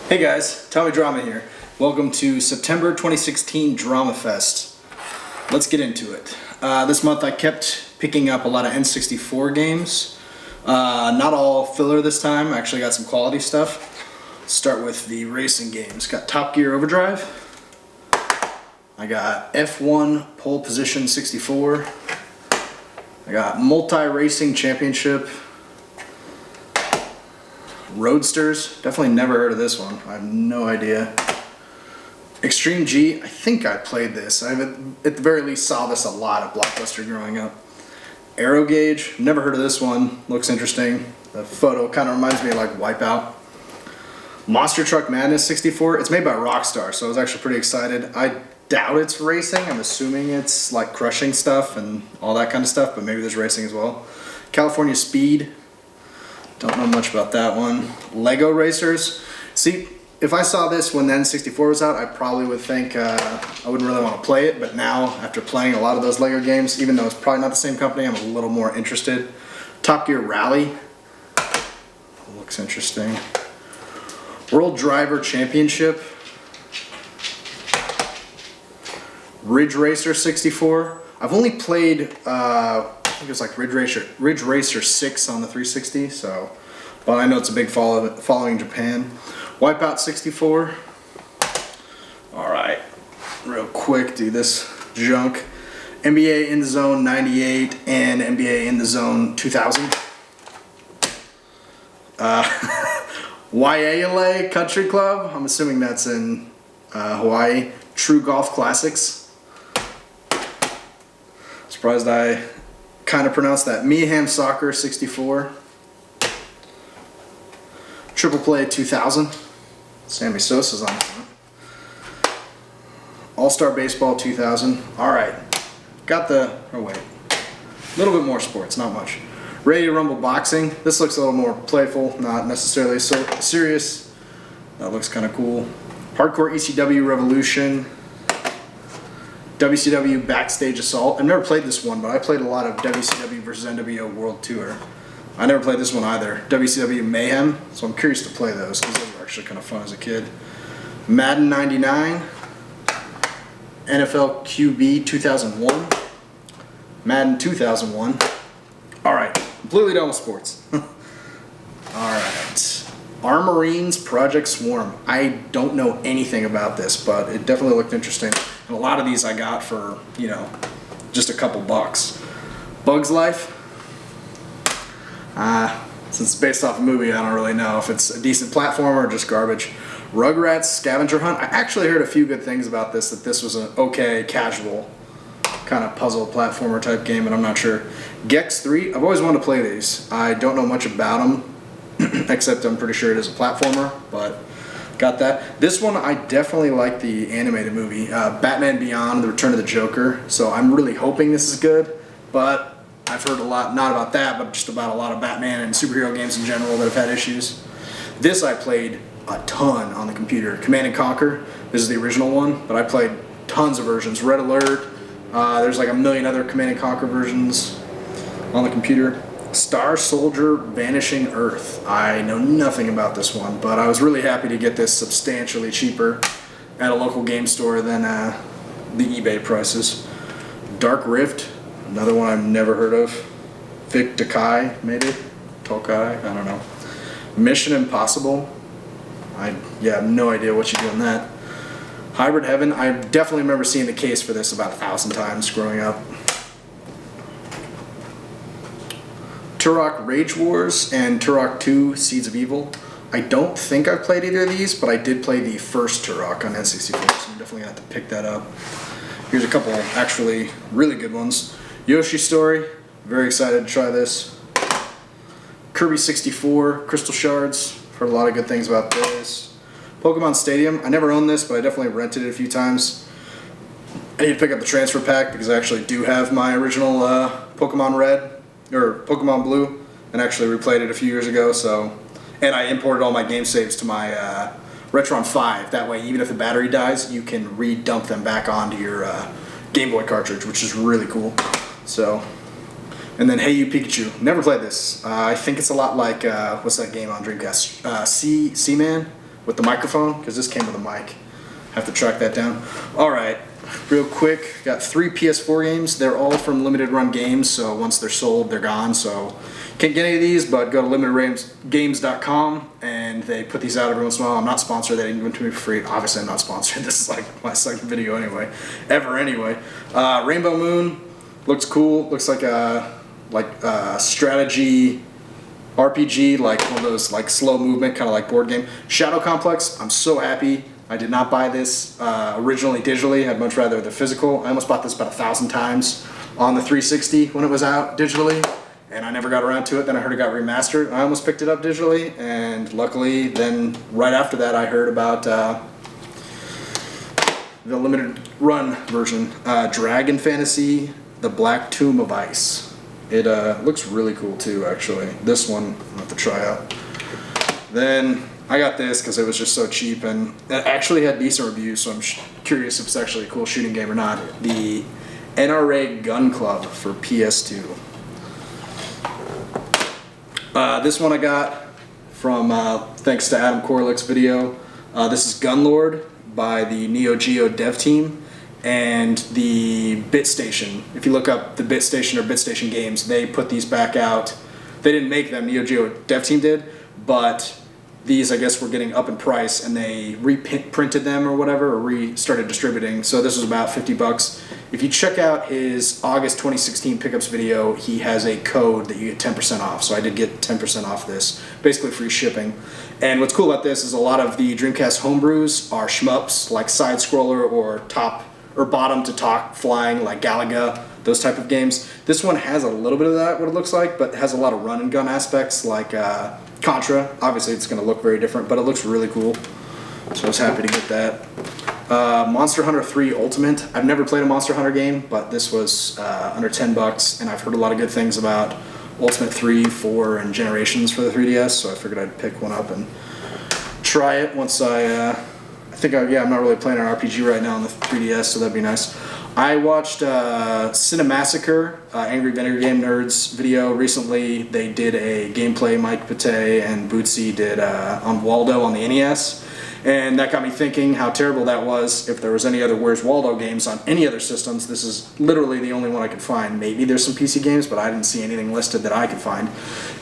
Hey guys, Tommy Drama here. Welcome to September 2016 DramaFest. Let's get into it. This month I kept picking up a lot of N64 games. Not all filler this time, I actually got some quality stuff. Start with the racing games. Got Top Gear Overdrive. I got F1 Pole Position 64. I got Multi-Racing Championship. Roadsters, definitely never heard of this one. I have no idea. Extreme G, I think I played this. I at the very least saw this a lot at Blockbuster growing up. Aero Gauge, never heard of this one. Looks interesting. The photo kind of reminds me of like Wipeout. Monster Truck Madness 64, it's made by Rockstar, so I was actually pretty excited. I doubt it's racing. I'm assuming it's like crushing stuff and all that kind of stuff, but maybe there's racing as well. California Speed. Don't know much about that one. Lego Racers. See, if I saw this when the N64 was out, I probably would think I wouldn't really want to play it, but now, after playing a lot of those Lego games, even though it's probably not the same company, I'm a little more interested. Top Gear Rally. Looks interesting. World Driver Championship. Ridge Racer 64. I've only played I think it was like Ridge Racer 6 on the 360, so, but I know it's a big following in Japan. Wipeout 64. Alright, real quick, do this junk. NBA In the Zone 98 and NBA In the Zone 2000. Waialae Country Club, I'm assuming that's in Hawaii. True Golf Classics. Surprised I kind of pronounced that. Meaham Soccer 64. Triple Play 2000. Sammy Sosa's on it. All-Star Baseball 2000. Alright. Got the... oh wait. A little bit more sports, not much. Ready to Rumble Boxing. This looks a little more playful, not necessarily so serious. That looks kind of cool. Hardcore ECW Revolution. WCW Backstage Assault. I've never played this one, but I played a lot of WCW vs. NWO World Tour. I never played this one either. WCW Mayhem, so I'm curious to play those because those were actually kind of fun as a kid. Madden 99. NFL QB 2001. Madden 2001. Alright, completely done with sports. Alright. Armorines Project Swarm. I don't know anything about this, but it definitely looked interesting. And a lot of these I got for, you know, just a couple bucks. Bugs Life. Since it's based off a movie, I don't really know if it's a decent platformer or just garbage. Rugrats Scavenger Hunt. I actually heard a few good things about this, that this was an okay, casual kind of puzzle platformer type game, and I'm not sure. Gex 3. I've always wanted to play these. I don't know much about them. Except I'm pretty sure it is a platformer, but got that. This one, I definitely like the animated movie, Batman Beyond, The Return of the Joker, so I'm really hoping this is good, but I've heard a lot, not about that, but just about a lot of Batman and superhero games in general that have had issues. This I played a ton on the computer. Command & Conquer, this is the original one, but I played tons of versions. Red Alert, there's like a million other Command & Conquer versions on the computer. Star Soldier Vanishing Earth. I know nothing about this one, but I was really happy to get this substantially cheaper at a local game store than the eBay prices. Dark Rift, another one I've never heard of. Vic Tokai made it. Tokai, I don't know. Mission Impossible. I have no idea what you do in that. Hybrid Heaven, I definitely remember seeing the case for this about 1,000 times growing up. Turok Rage Wars and Turok 2 Seeds of Evil. I don't think I've played either of these, but I did play the first Turok on N64, so I'm definitely going to have to pick that up. Here's a couple actually really good ones. Yoshi Story, very excited to try this. Kirby 64, Crystal Shards, heard a lot of good things about this. Pokemon Stadium, I never owned this, but I definitely rented it a few times. I need to pick up the transfer pack because I actually do have my original Pokemon Red, or Pokemon Blue, and actually replayed it a few years ago, so, and I imported all my game saves to my Retron 5. That way, even if the battery dies, you can re-dump them back onto your Game Boy cartridge, which is really cool. So, And then Hey You Pikachu. Never played this. I think it's a lot like, what's that game on Dreamcast? Seaman? with the microphone, because this came with a mic. Have to track that down. All right, real quick, got 3 PS4 games. They're all from Limited Run Games, so once they're sold, they're gone. So can't get any of these, but go to limitedgames.com and they put these out every once in a while. I'm not sponsored. They didn't give them to me for free. Obviously, I'm not sponsored. This is like my second video anyway, ever anyway. Rainbow Moon looks cool. Looks like a strategy RPG, like one of those like slow movement kind of like board game. Shadow Complex. I'm so happy. I did not buy this originally digitally. I'd much rather the physical. I almost bought this about 1,000 times on the 360 when it was out digitally, and I never got around to it. Then I heard it got remastered. I almost picked it up digitally, and luckily then right after that I heard about the limited run version, Dragon Fantasy, The Black Tomb of Ice. It looks really cool too, actually. This one I'll have to try out. Then I got this because it was just so cheap, and it actually had decent reviews, so I'm curious if it's actually a cool shooting game or not. The NRA Gun Club for PS2. This one I got from, thanks to Adam Korlick's video. This is Gunlord by the Neo Geo dev team and the BitStation. If you look up the BitStation or BitStation games, they put these back out. They didn't make them, Neo Geo dev team did, but these, I guess, were getting up in price, and they reprinted them or whatever, or started distributing. So this was about 50 bucks. If you check out his August 2016 pickups video, he has a code that you get 10% off. So I did get 10% off this, basically free shipping. And what's cool about this is a lot of the Dreamcast homebrews are shmups, like side scroller or top or bottom to top flying, like Galaga, those type of games. This one has a little bit of that, what it looks like, but it has a lot of run and gun aspects, like Contra. Obviously it's going to look very different, but it looks really cool, so I was happy to get that. Monster Hunter 3 Ultimate. I've never played a Monster Hunter game, but this was under 10 bucks, and I've heard a lot of good things about Ultimate 3, 4, and Generations for the 3DS, so I figured I'd pick one up and try it once I'm not really playing an RPG right now on the 3DS, so that'd be nice. I watched Cinemassacre, Angry Video Game Nerds video recently. They did a gameplay, Mike Pate and Bootsy did on Waldo on the NES. And that got me thinking how terrible that was. If there was any other Where's Waldo games on any other systems, this is literally the only one I could find. Maybe there's some PC games, but I didn't see anything listed that I could find.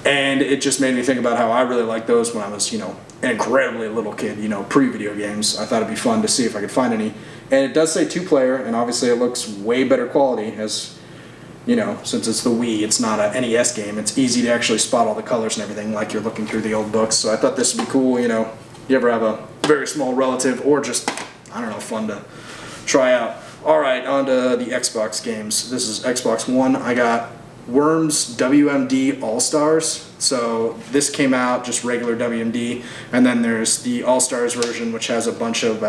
And it just made me think about how I really liked those when I was, an incredibly little kid, pre-video games. I thought it'd be fun to see if I could find any. And it does say 2-player, and obviously it looks way better quality as, since it's the Wii, it's not a NES game. It's easy to actually spot all the colors and everything like you're looking through the old books. So I thought this would be cool, You ever have a very small relative or just, fun to try out. All right, on to the Xbox games. This is Xbox One. I got Worms WMD All-Stars. So this came out just regular WMD, and then there's the All-Stars version, which has a bunch of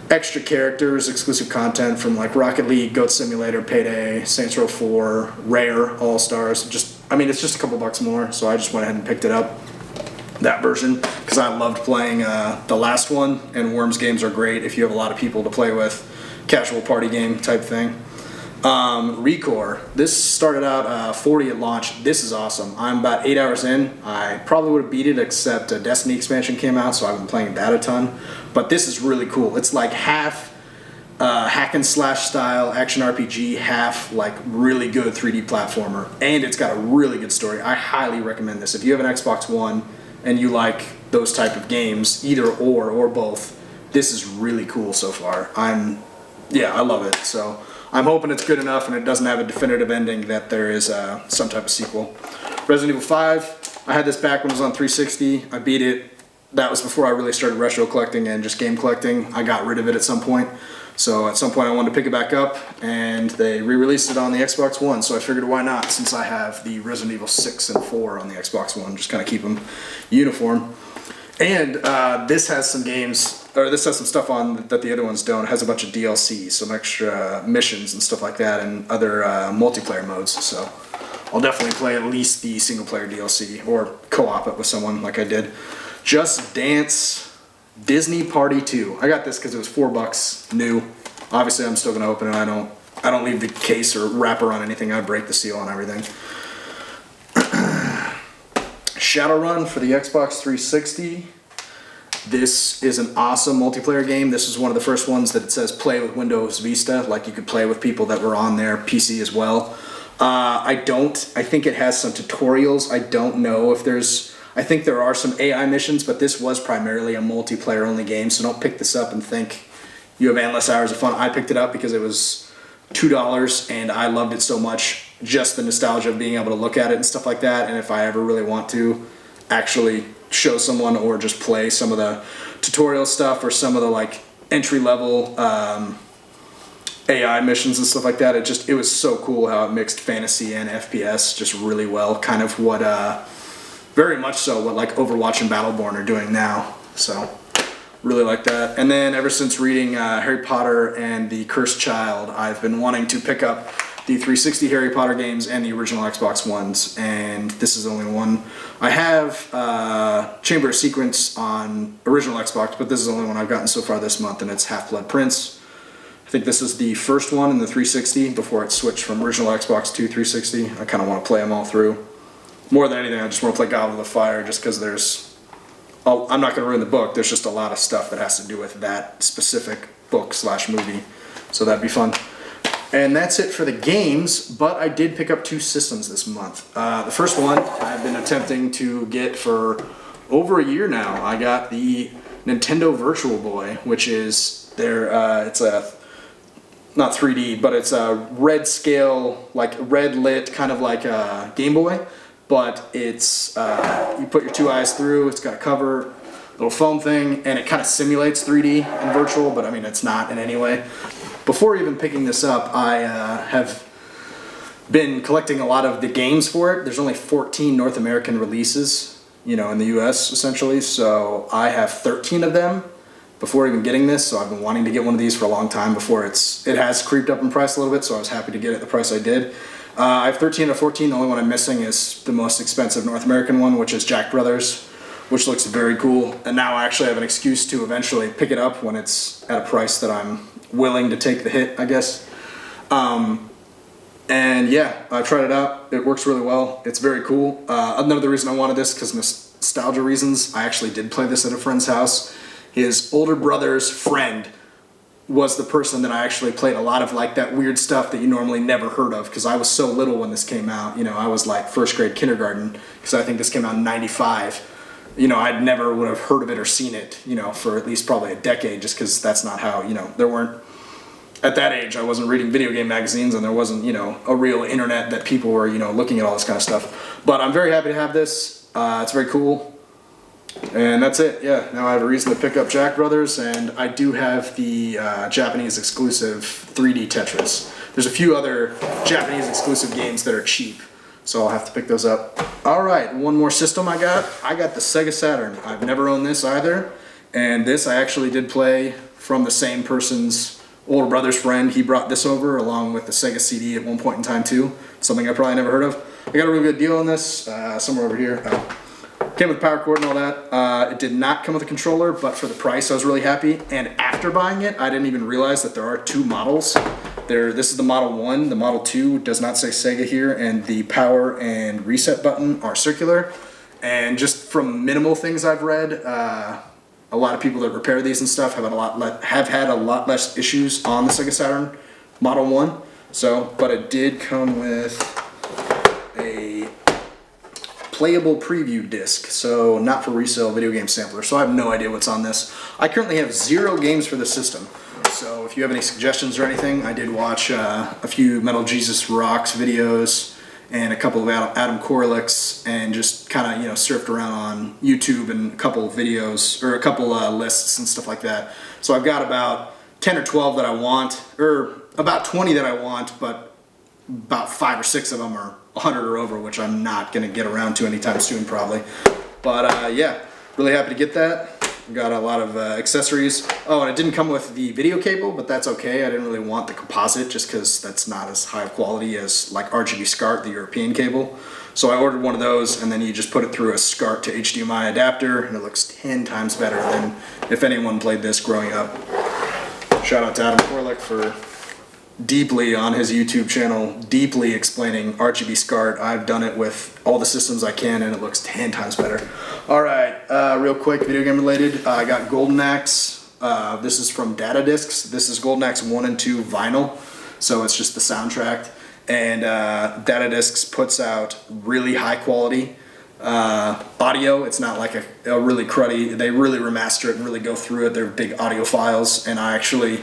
extra characters, exclusive content from like Rocket League, Goat Simulator, Payday, Saints Row 4, Rare, All-Stars. It's just a couple bucks more, so I just went ahead and picked it up. That version, because I loved playing the last one, and Worms games are great if you have a lot of people to play with, casual party game type thing. Recore, this started out 40 at launch. This is awesome. I'm about 8 hours in. I probably would have beat it, except a Destiny expansion came out, so I've been playing that a ton. But this is really cool. It's like half hack and slash style action RPG, half like really good 3D platformer, and it's got a really good story. I highly recommend this. If you have an Xbox One and you like those type of games, either or both, this is really cool so far. I love it. So I'm hoping it's good enough and it doesn't have a definitive ending that there is some type of sequel. Resident Evil 5, I had this back when it was on 360. I beat it. That was before I really started retro collecting and just game collecting. I got rid of it at some point. So at some point I wanted to pick it back up, and they re-released it on the Xbox One, so I figured why not, since I have the Resident Evil 6 and 4 on the Xbox One, just kind of keep them uniform. And this has some games, or this has some stuff on that the other ones don't. It has a bunch of DLC, some extra missions and stuff like that, and other multiplayer modes, so I'll definitely play at least the single-player DLC, or co-op it with someone like I did. Just Dance Disney Party 2. I got this because it was $4 new. Obviously, I'm still going to open it. I don't leave the case or wrapper on anything. I break the seal on everything. Shadowrun for the Xbox 360. This is an awesome multiplayer game. This is one of the first ones that it says play with Windows Vista, like you could play with people that were on their PC as well. I think it has some tutorials. I don't know if I think there are some AI missions, but this was primarily a multiplayer only game, so don't pick this up and think you have endless hours of fun. I picked it up because it was $2 and I loved it so much, just the nostalgia of being able to look at it and stuff like that, and if I ever really want to actually show someone or just play some of the tutorial stuff or some of the like entry-level AI missions and stuff like that, it was so cool how it mixed fantasy and FPS just really well, kind of what very much so what like Overwatch and Battleborn are doing now. So really like that. And then ever since reading Harry Potter and the Cursed Child, I've been wanting to pick up the 360 Harry Potter games and the original Xbox ones, and this is the only one. I have Chamber of Secrets on original Xbox, but this is the only one I've gotten so far this month, and it's Half-Blood Prince. I think this is the first one in the 360 before it switched from original Xbox to 360. I kind of want to play them all through. More than anything, I just want to play Goblet of Fire just because I'm not going to ruin the book, there's just a lot of stuff that has to do with that specific book/movie, so that'd be fun. And that's it for the games, but I did pick up 2 systems this month. The first one I've been attempting to get for over a year now. I got the Nintendo Virtual Boy, which is it's a, not 3D, but it's a red scale, like red lit, kind of like a Game Boy, but it's, you put your 2 eyes through, it's got a cover, little foam thing, and it kind of simulates 3D and virtual, but I mean, it's not in any way. Before even picking this up, I have been collecting a lot of the games for it. There's only 14 North American releases, in the US essentially, so I have 13 of them before even getting this, so I've been wanting to get one of these for a long time before it has creeped up in price a little bit, so I was happy to get it at the price I did. I have 13 out of 14, the only one I'm missing is the most expensive North American one, which is Jack Brothers, which looks very cool, and now I actually have an excuse to eventually pick it up when it's at a price that I'm willing to take the hit, I guess. And yeah, I've tried it out. It works really well. It's very cool. Another reason I wanted this, because nostalgia reasons, I actually did play this at a friend's house. His older brother's friend was the person that I actually played a lot of like that weird stuff that you normally never heard of, because I was so little when this came out. I was like first grade kindergarten, because I think this came out in '95. I'd never would have heard of it or seen it, for at least probably a decade, just because that's not how, there weren't, at that age, I wasn't reading video game magazines, and there wasn't, a real internet that people were, looking at all this kind of stuff. But I'm very happy to have this. It's very cool. And that's it, yeah. Now I have a reason to pick up Jack Brothers, and I do have the Japanese exclusive 3D Tetris. There's a few other Japanese exclusive games that are cheap, so I'll have to pick those up. Alright, one more system I got. I got the Sega Saturn. I've never owned this either, and this I actually did play from the same person's older brother's friend. He brought this over along with the Sega CD at one point in time too, something I probably never heard of. I got a really good deal on this, somewhere over here. Came with power cord and all that. It did not come with a controller, but for the price I was really happy, and after buying it I didn't even realize that there are 2 models. This is the Model 1, the Model 2 does not say Sega here, and the power and reset button are circular. And just from minimal things I've read, a lot of people that repair these and stuff have had a lot less issues on the Sega Saturn Model 1. But it did come with a playable preview disc, so not for resale, video game sampler, so I have no idea what's on this. I currently have 0 games for the system. So if you have any suggestions or anything, I did watch a few Metal Jesus Rocks videos and a couple of Adam Korlick's, and just kind of surfed around on YouTube and a couple of videos or a couple lists and stuff like that. So I've got about 10 or 12 that I want, or about 20 that I want, but about 5 or 6 of them are 100 or over, which I'm not going to get around to anytime soon probably. But yeah, really happy to get that. Got a lot of accessories. Oh, and it didn't come with the video cable, but that's okay. I didn't really want the composite just because that's not as high of quality as like RGB SCART, the European cable. So I ordered one of those, and then you just put it through a SCART to HDMI adapter, and it looks 10 times better than if anyone played this growing up. Shout out to Adam Korlick for deeply on his YouTube channel, deeply explaining RGB SCART. I've done it with all the systems I can, and it looks 10 times better. All right, real quick, video game related. I got Golden Axe. This is from Data Discs. This is Golden Axe 1 and 2 vinyl, so it's just the soundtrack. And Data Discs puts out really high quality audio. It's not like a really cruddy. They really remaster it and really go through it. They're big audiophiles, and I actually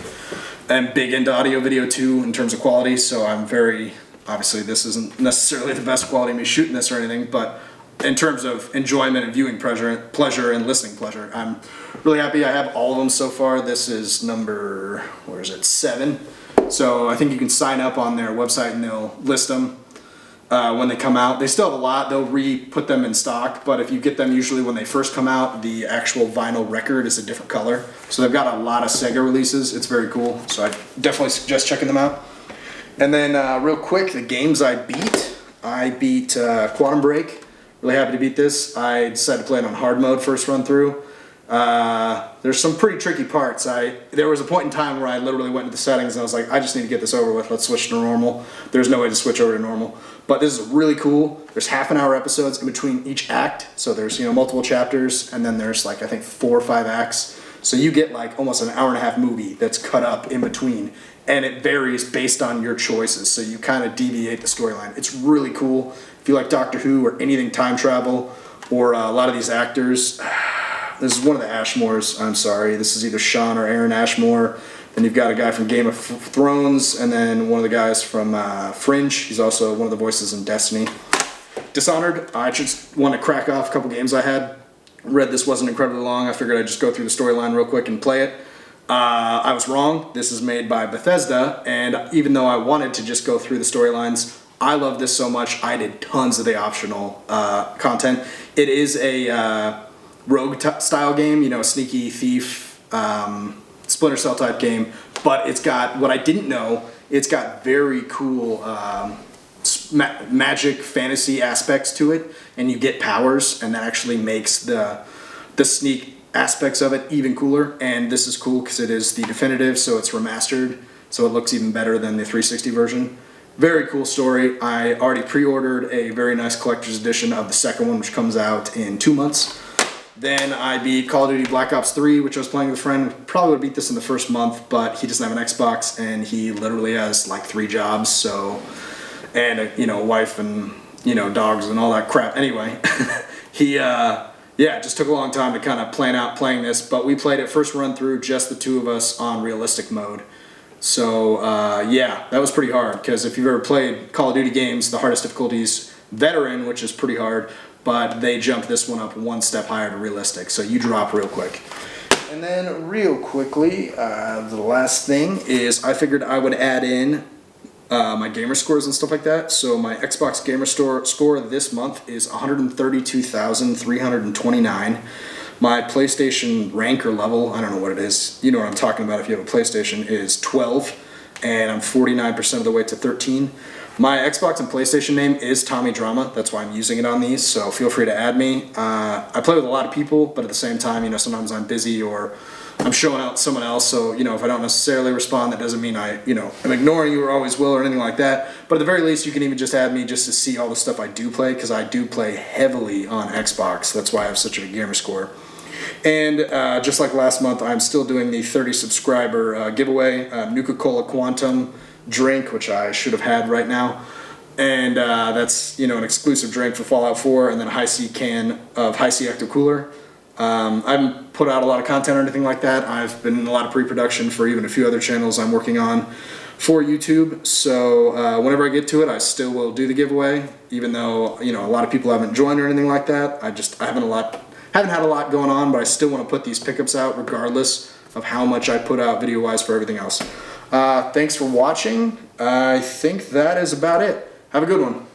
am big into audio video too in terms of quality. So I'm very obviously this isn't necessarily the best quality of me shooting this or anything, but in terms of enjoyment and viewing pleasure and listening pleasure, I'm really happy. I have all of them so far. This is number, where is it, 7. So I think you can sign up on their website and they'll list them when they come out. They still have a lot. They'll re-put them in stock, but if you get them usually when they first come out, the actual vinyl record is a different color. So they've got a lot of Sega releases. It's very cool. So I definitely suggest checking them out. And then real quick, the games I beat. I beat Quantum Break. Really happy to beat this. I decided to play it on hard mode first run through. There's some pretty tricky parts. There was a point in time where I literally went into the settings and I was like, I just need to get this over with. Let's switch to normal. There's no way to switch over to normal. But this is really cool. There's half-an-hour episodes in between each act. So there's multiple chapters, and then there's like I think 4 or 5 acts. So you get like almost an hour-and-a-half movie that's cut up in between. And it varies based on your choices, so you kind of deviate the storyline. It's really cool. If you like Doctor Who or anything time travel, or a lot of these actors, this is one of the Ashmores, I'm sorry. This is either Sean or Aaron Ashmore. Then you've got a guy from Game of Thrones, and then one of the guys from Fringe. He's also one of the voices in Destiny. Dishonored, I just want to crack off a couple games I had. Read this wasn't incredibly long. I figured I'd just go through the storyline real quick and play it. I was wrong. This is made by Bethesda, and even though I wanted to just go through the storylines, I love this so much, I did tons of the optional content. It is a rogue style game, sneaky thief, Splinter Cell type game, but it's got, what I didn't know, it's got very cool magic fantasy aspects to it, and you get powers, and that actually makes the sneak aspects of it even cooler. And this is cool because it is the definitive, so it's remastered, so it looks even better than the 360 version. Very cool story. I already pre-ordered a very nice collector's edition of the second one, which comes out in 2 months. Then I beat Call of Duty Black Ops 3, which I was playing with a friend. Probably would beat this in the first month, but he doesn't have an Xbox, and he literally has like 3 jobs, so, and a wife and dogs and all that crap. Anyway, yeah, it just took a long time to kind of plan out playing this, but we played it first run through, just the 2 of us on realistic mode. So yeah, that was pretty hard, because if you've ever played Call of Duty games, the hardest difficulty is Veteran, which is pretty hard, but they jumped this one up 1 step higher to realistic, so you drop real quick. And then real quickly, the last thing is I figured I would add in my gamer scores and stuff like that. So my Xbox gamer score this month is 132,329. My PlayStation rank or level, I don't know what it is, you know what I'm talking about if you have a PlayStation, is 12, and I'm 49% of the way to 13. My Xbox and PlayStation name is Tommy Drama, that's why I'm using it on these, so feel free to add me. I play with a lot of people, but at the same time, sometimes I'm busy or I'm showing out someone else, so if I don't necessarily respond, that doesn't mean I'm ignoring you or always will or anything like that. But at the very least, you can even just add me just to see all the stuff I do play, because I do play heavily on Xbox. That's why I have such a gamer score. And just like last month, I'm still doing the 30 subscriber giveaway, Nuka-Cola Quantum drink, which I should have had right now. And that's an exclusive drink for Fallout 4, and then a Hi-C can of Hi-C Ecto Cooler. I haven't put out a lot of content or anything like that. I've been in a lot of pre-production for even a few other channels I'm working on for YouTube. So whenever I get to it, I still will do the giveaway, even though a lot of people haven't joined or anything like that. I haven't had a lot going on, but I still want to put these pickups out regardless of how much I put out video-wise for everything else. Thanks for watching. I think that is about it. Have a good one.